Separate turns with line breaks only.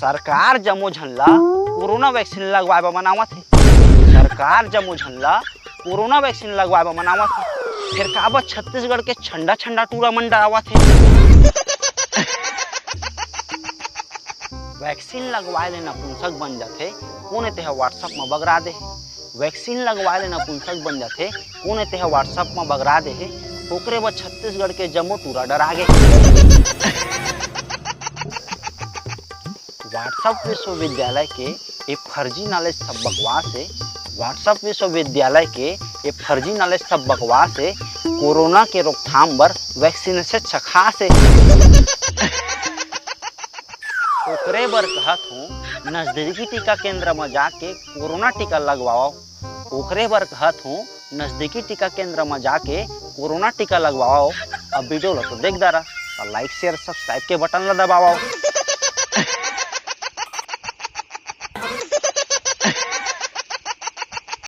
सरकार जम्मो झन ला कोरोना वैक्सीन लगवाए बर मनावत हे। सरकार जम्मो झन ला कोरोना वैक्सीन लगवाए बर मनावत हे। फिर काबर छत्तीसगढ़ के ठंडा ठंडा टूरा मन डरावत हे। वैक्सीन लगवाए ले नपुंसक बन जाथे कोने तेहा व्हाट्सएप में बगरा दे हे। वैक्सीन लगवाए ले नपुंसक बन जाथे कोने तेहा व्हाट्सएप में बगरा दे हे। ओकरे बर छत्तीसगढ़ के जम्मो टूरा डरा गे। व्हाट्सएप विश्वविद्यालय के ये फर्जी नॉलेज सब बकवास है। व्हाट्सएप विश्वविद्यालय के ये फर्जी नॉलेज सब बकवास है। कोरोना के रोकथाम बर वैक्सीन से खास है। ओकरे बर कहत हूँ नजदीकी टीका केंद्र में जाके कोरोना टीका लगवाओ। ओकरे बर कहत हूँ नजदीकी टीका केंद्र में जाके कोरोना टीका लगवाओ। अब वीडियो ला तो देख दारा, लाइक शेयर सब्सक्राइब के बटन ला दबाओ।